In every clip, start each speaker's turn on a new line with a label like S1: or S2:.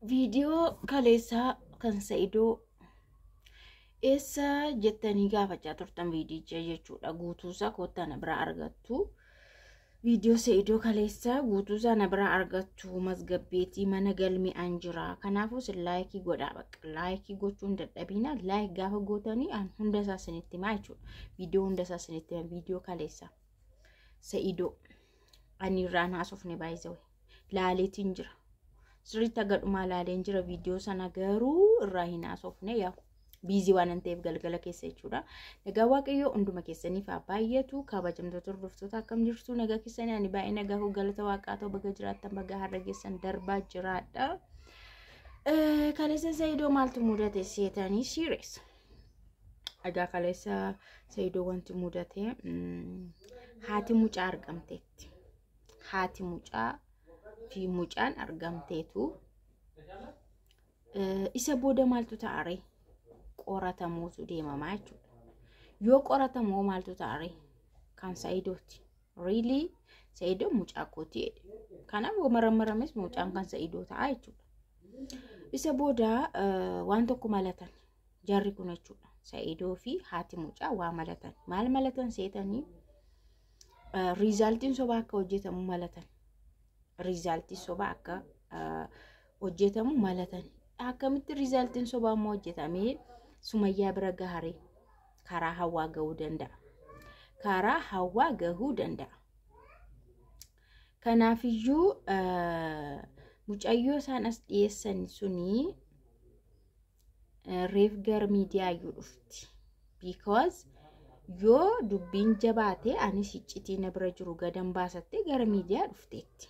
S1: Video kaleessaa kan Saidoo eessa jettanii gaafachaa turtan viidicha jechuudha. Guutuusaa koottan bira argattu. Video Saidoo kaleessaa guutuusaa na bira argattu. Masgabbeetii mana galmi'aan jira. Kanaafuu sin laayikii godhaa bakka. Laayikii gochuun dadhabina. Laayik gaafa gootanii an hunda isaa isinitti himaa jechuudha. Video hunda isaa isinitti himaa. Video kaleessaa Saidoo ani irraan haasofne baay'isawee. Laaleetiin jira. Sirriitti agadhumaa laaleen jira video sana garuu irraa hin haasofne yaa biizii waan hin ta'eef galgala keessa jechuudha. Nagaa Waaqayyoo hunduma keessaniif haa baay'atu. Kabajamtoota hordoftoota akkam jirtu nagaa keessanii ani baay'ee nagaa galata Waaqaa ta'u baga jiraattan baga har'a geessan darbaa jiraadha. Kaleessa Saidoo maaltu mudate seetanii serious. Egaa kaleessa Saidoo wanti mudate haati mucaa argamteetti. Haati mucaa fi mucaan argamteetu isa booda maaltu ta'are qoratamuutu deemamaa jechuudha. Yoo qoratamoo maaltu ta'are kan Saidooti. Really Saidoo mucaa kooti. Kanaaf maramarames mucaan kan Saidoo ta'a jechuudha. Isa booda waan tokko malatan jarri kun jechuudha. Saidoo fi haati mucaa waa malatan. Maal malatan seetanii rizaaltiin sobaa akka hojjetamu malatan. Rizaaltii sobaa akka hojjetamu malatan. Akkamitti rizaaltiin sobaa immoo hojjetamee Sumayyaa bira gaharee karaa hawaa gahuu danda'a. Karaa hawaa gahuu danda'a. Kanaafiyyuu mucayyoo isaan as dhiyeessan suni reef gar miidiyaa iyyuu dhufti. Because yoo dubbiin jabaate anis iccitii na bira jiru gadan baasattee gara miidiyaa dhufteetti.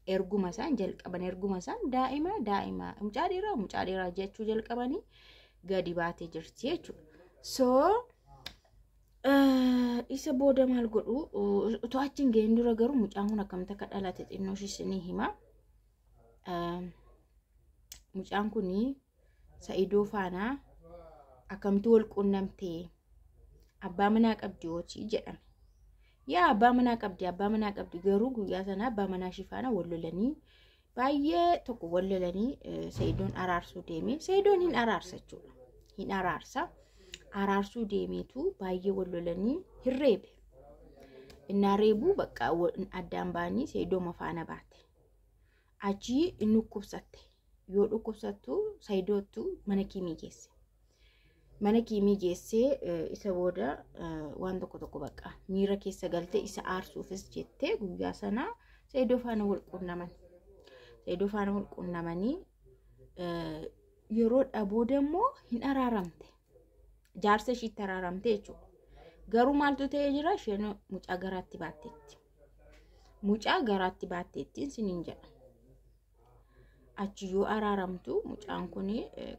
S1: Erguma isaan jalqaban erguma isaan daa'ima mucaa dheeraa jechuu jalqabanii gadi baatee jirti jechuudha. So isa booda maal godhu utuu achiin ga'een dura garuu mucaan kun akkamitti akka dhalate xinnoo isinii hima. Mucaan kun Saidoo faana akkamitti wal quunnamtee abbaa manaa qabdi hojii jedhame. Yaa abbaa manaa qabdi garuu guyyaa sana abbaa manaa shifaana wal lolanii baay'ee tokko wal lolanii Saidoon araarsuu deeme. Saidoon hin araarsa jechuudha. Hin araarsa. Araarsuu deemeetu baay'ee wal lolanii hin reebe. Innaa reebuu bakka addaan baanii Saidoo mafaana baate. Achii inni dhukkubsatte. Yoo dhukkubsattu Saidootu mana kiimii geesse. Mana kiimii geessee isa booda waan tokko bakka miira keessa galtee isa aarsuufis jettee guyyaa sana Saidoo faana wal quunnaman. Saidoo faana wal quunnamanii yeroo dhabooda immoo hin araaramte. Jaarsa ishiitti araaramte jechuudha. Garuu maaltu ta'ee jira isheen mucaa garaatti baatteetti. Mucaa garaatti baatteettiin siniin jedha. Achi yoo araaramtu mucaan kun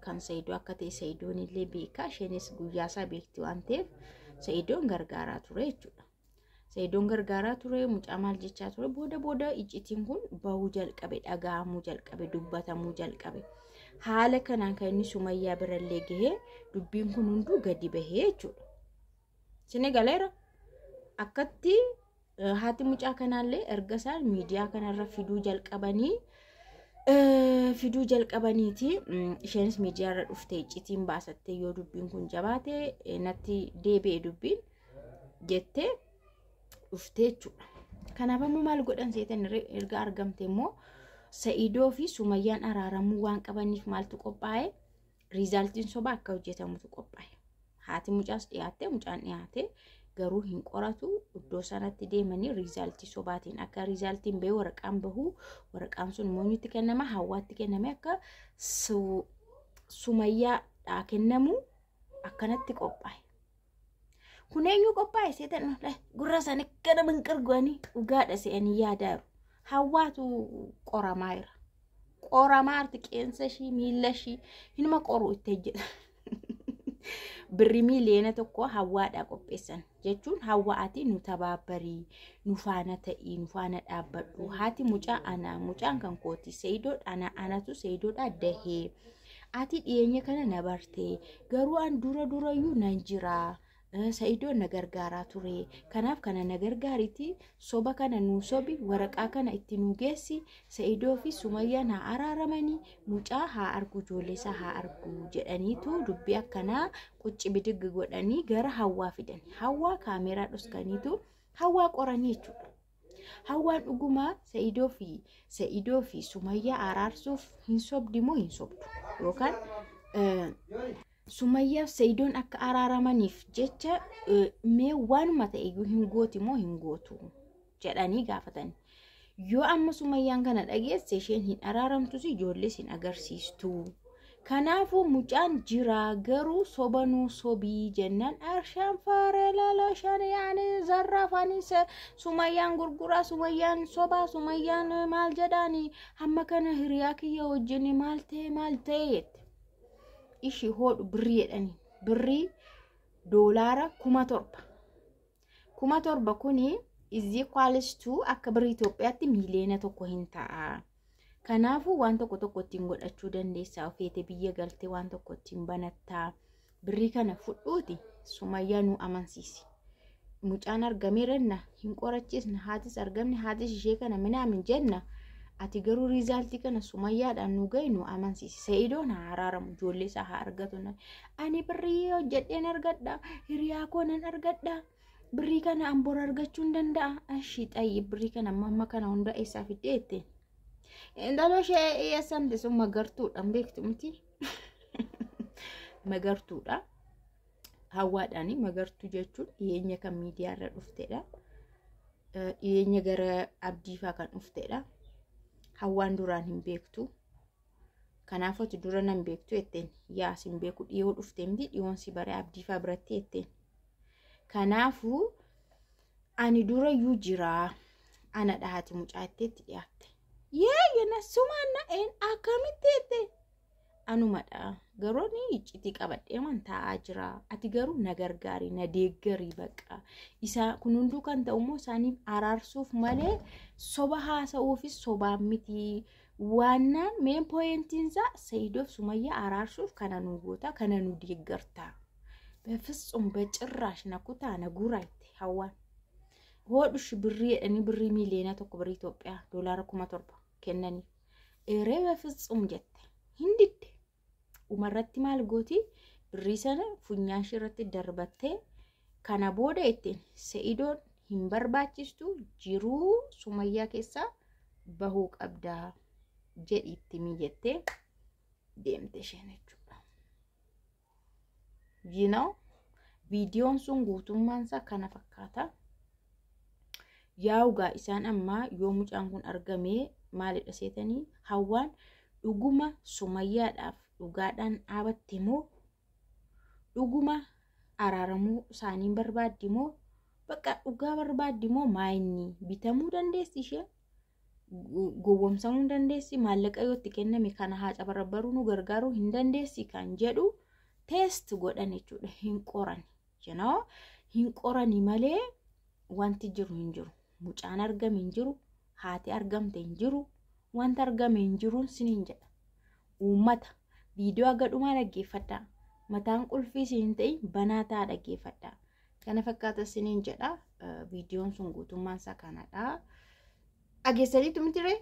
S1: kan Saidoo akka ta'e Saidoon illee beeka. Isheenis guyyaa isaa beekti waan ta'eef Saidoon gargaaraa ture jechuudha. Saidoon gargaaraa ture mucaa maal jechaa ture booda iccitiin kun bahuu jalqabe, dhaga'amuu jalqabe, dubbatamuu jalqabe. Haala kanaan kan inni Sumayyaa birallee gahee dubbiin kun hunduu gadi bahee jechuudha. Sini galeera akkatti haati mucaa kanaallee erga isaan miidiyaa kanarra fiduu jalqabaniiti isheenis miidiyaarra dhufte iccitiin baasattee yoo dubbiin kun jabaate natti deebi'e dubbiin jettee dhufte jechuudha. Kanaaf ammoo maal godhan seetan erga argamte immoo Saidoo fi Sumayyaan araaramuu waan qabaniif maaltu qophaa'e rizaaltiin sobaa akka hojjetamutu qophaa'e. Haati mucaas dhiyaatte mucaan dhiyaatte garuu hin qoratu iddoo sanatti deemanii rizaaltii sobaatiin akka rizaaltiin ba'ee waraqaan bahu waraqaan sun moonyutti kennama hawaatti kenname akka Sumayyaadhaa kennamu akkanatti qophaa'e. Kun eenyu qophaa'e seetan gurra sana kana minqirgoanii dhugaadha se'anii yaadaaru. Hawaatu qoramaa jira. Qoramaa arti qeensa ishii miila ishii hinuma qoruu itti jedha. Birri miliyoona tokko hawaadhaa qopheessan jechuun hawaati nu tabaabarii nu faana ta'ii nu faana dhaabbadhu. Haati mucaa ana mucaan kan kooti Saidoo anatu Saidoodhaa dahee. Ati dhiyeenya kana na bartee garuu an durayyuu nan jira. Sa'idoon na gargaaraa ture. Kanaaf kana na gargaariti. Soba kana nuu sobi waraqaa kana itti nuu geessi. Sa'idoo fi Sumayyaan haa araaramanii mucaa haa argu ijoollee isaa haa argu jedhaniitu dubbii akkanaa qucci bidig godhanii gara Hawwaa fidan. Hawwaa kaameraa dhuskaniitu Hawwaa qoranii jechuudha. Hawwaan dhugumaa Sa'idoo fi Sumayyaa araarsuuf hin sobdi moo hin sobdu? Yookaan Sumayyaa fi Sa'idoon akka araaramaniif jecha mee waanuma ta'eyyuu hin gooti moo hin gootu jedhanii gaafatan. Yoo amma Sumayyaan kana dhageesse isheen hin araaramtus ijoollees hin agarsiistu. Kanaafuu mucaan jira garuu sobanuu sobii jennaan arshaan faaree lalashaan yaani zarrafanii Sumayyaan gurguraa Sumayyaan sobaa Sumayyaan maal jedhaani hamma kana hiriyaa kiyya wajjin maal ta'e ishi hodhu birrii jedhanii birrii $7,000 kuni izii kwaalistuu akka birrii Itoophiyaatti miiliyoona 1 hin ta'a. Kanaafuu waan tokko ittiin godhachuu dandeessaa ofeete biyya galtee waan tokko ittiin banattaa. Birrii kana fudhuuti Sumayyaa nu amansiisi. Mucaan argameeranna hin qorachiisna haatis argamne haatis ishee kana minaamin jenna. Ati garuu riizaaltii kana Sumayyaadhaan nu gahi nu amansiisi. Sa'idoon haa araaramu ijoollee isaa haa argatu. Ani birrii hojjedheen argadha hiriyaa koo nan argadha. Birrii kana amboor argachuu hin danda'a. Ashii xayyi birrii kana amma kana hunda eessaa fiddee jettee. Indaloo ishee eessamte sun magartuudha beektu miti. Magartuudha. Hawwaadhaani magartuu jechuun dhiyeenya kan miidiyaarra dhuftedha. Dhiyeenya gara abdiifaa kan dhuftedha. Hawwaan duraan hin beektu. Kanaafuu ati dura nan beektu jetteen yaas hin beeku dhiyoo dhufte miti dhiyoon si bare abdiifaa biratti jetteen. Kanaafuu ani dura yuu jiraa ana dhahati mucaa itteetti dhiyaatte. Yeena sumaanna akkamitti jette anumadha garuu ni iccitii qabadhee man taa'aa jira. Ati garuu na gargaari na deeggarii baqa isaa kun hunduu kan ta'u immoo isaaniif araarsuuf malee soba haasa'uufis sobaan miti. Waannaan meen pooyintiinsaa Sa'idoof Sumayyaa araarsuuf kana nu goota kana nu deeggartaa. በፍጹም በጭራሽ ነኩታ ነጉራይት Hawwaan hodhush birrii jedhanii birrii miiliyoona 1 birrii Itoophiyaa $7,000 kennanii eree በፍጹም jette hindidde umarratti maal gooti birrii sana funyaan irratti darbattee kana booda ittiin Sa'idoon hin barbaachistu jiruu Sumayyaa keessaa bahuu qabdaa jedhitti mijettee deemte isheen jechuudha. You know, videoon sun guutummaan isaa kana fakkaata. Yaa'ugaa isaan amma yoo mucaan kun argamee maalidha seetanii Hawwaan dhuguma Sumayyaadhaaf dhugaadhaan dhaabatte moo dhuguma araaramuu isaaniin barbaaddi moo bakka dhugaa barbaaddi moo maayinni bitamuu dandeessi ishee gowwomsamuu dandeessi maallaqa yoo itti kenname kana haaca barabbaruu nu gargaaruu hin dandeessi kan jedhu test godhan jechuudha. Hin qoran jenoo hin qorani malee wanti jiru hin jiru. Mucaan argame hin jiru, haati argamte hin jiru, wanta argame hin jiruun siniin jedha. Uummata viidiyoo aga dhumaa dhaggeeffadhaa. Mataan qulfii siniin ta'in banaa ta'a dhaggeeffadhaa. Kana fakkaata siniin jedha. Viidiyoon sun guutummaan isaa kanadha. Dhageessaniitu miti ree?